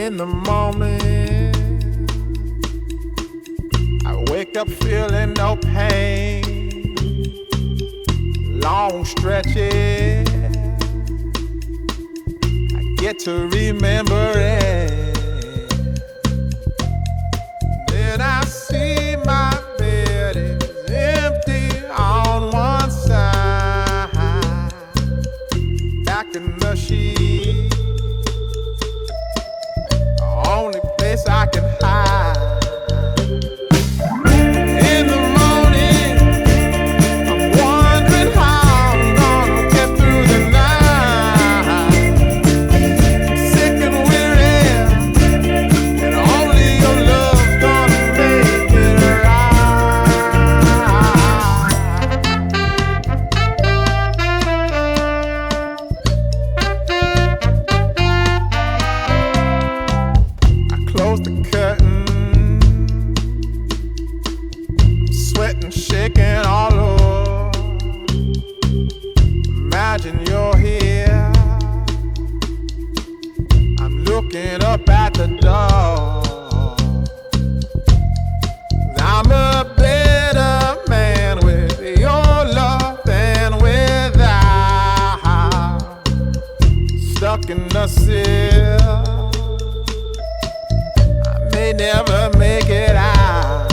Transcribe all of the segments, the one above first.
In the morning, I wake up feeling no pain. Long stretches, I get to remember it. Then I see my bed is empty on one side. Back in the sheet, only place I can hide. In the morning, I'm wondering how I'm gonna get through the night. I'm sick and weary, and only your love's gonna make it Close the curtain, sweating, shaking all over. Imagine you're here, I'm looking up at the door. I'm a better man with your love than without. Stuck in the cell, may never make it out.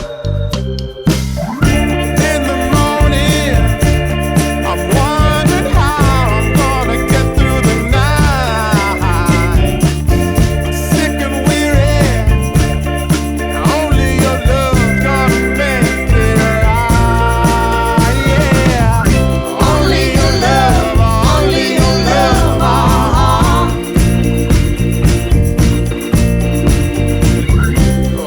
In the morning, I'm wondering how I'm gonna get through the night. I'm sick and weary, and only your love's gonna make it right. Yeah, only your love, only your love.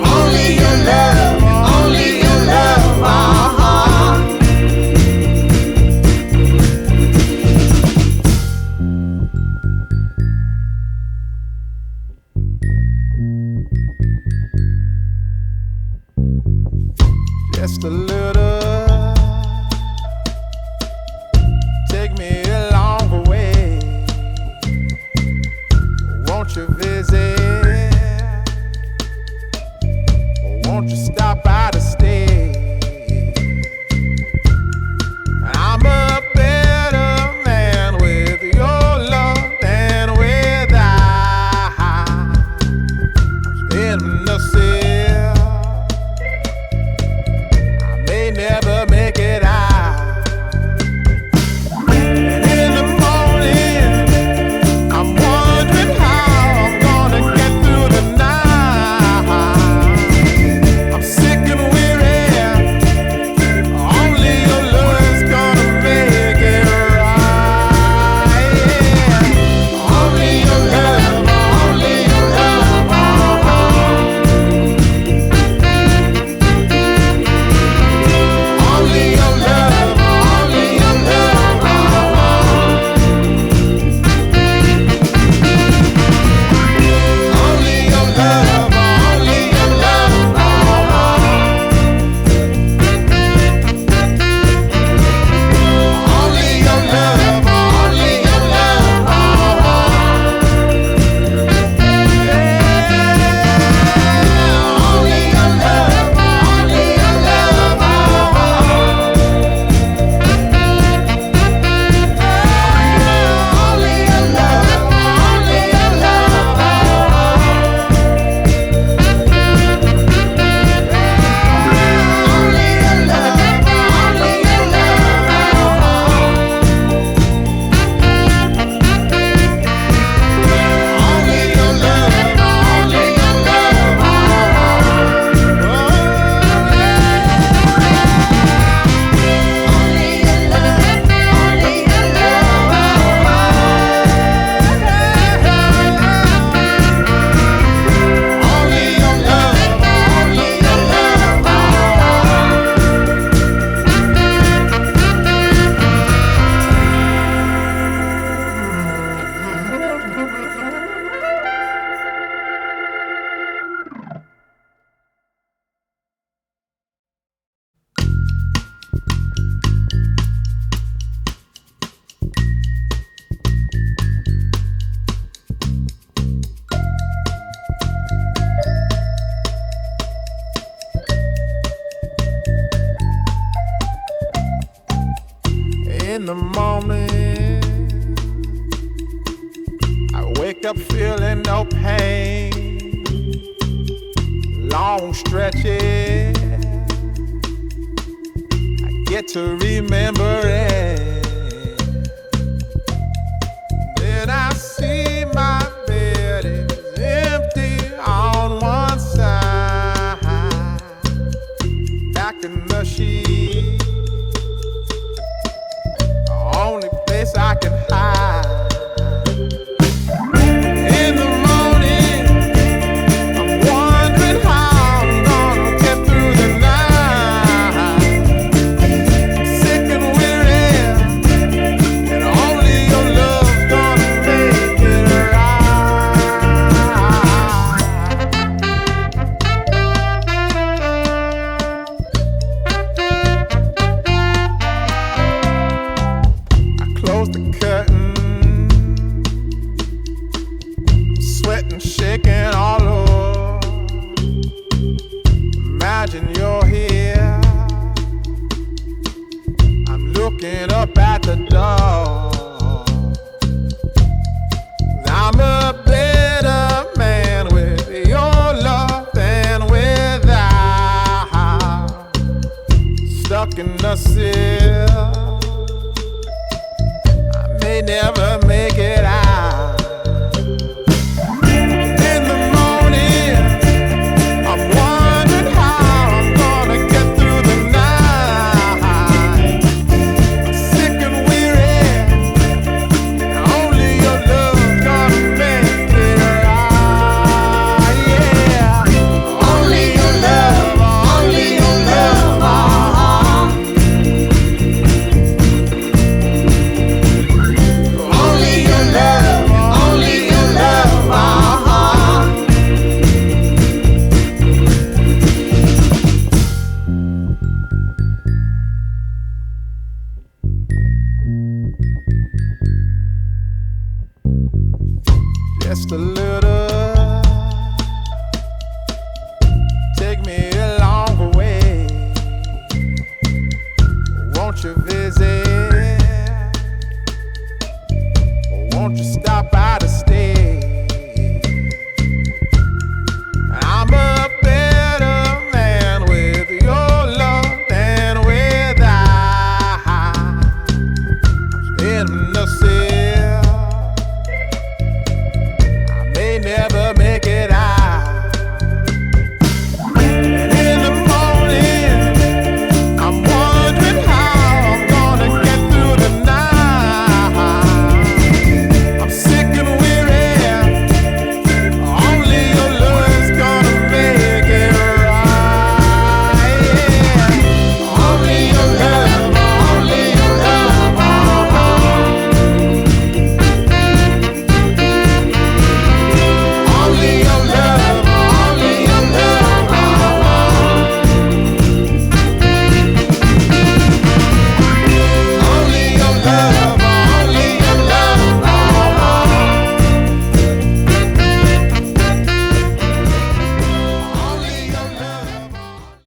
Only your love, only your love. Just a little, take me along the way. Won't you visit? Won't you stop by to stay? I'm a better man with your love than without. In the cell, I may never make it out. And in the morning, I'm wondering how I'm gonna get through the night. I'm sick wake up feeling no pain. Long stretches, I get to remember it. Then I see my bed is empty on one side. Back in the sheet, the only place I can hide. In the morning, I'm wondering how I'm gonna get through the night. Sick and weary, and only your love's gonna make it right. I close the curtain, sweating, shaking all over. Imagine you're here. I'm looking up at the door. I'm a better man with your love than without. Stuck in the cell, I may never make it out. In the morning, I'm wondering how I'm gonna get through the night. Sick and weary, and only your love's gonna make it right. Yeah, only your love, only your love. Only your love, only your love. Just a little, take me along the way. Won't you visit? Won't you stop by to stay?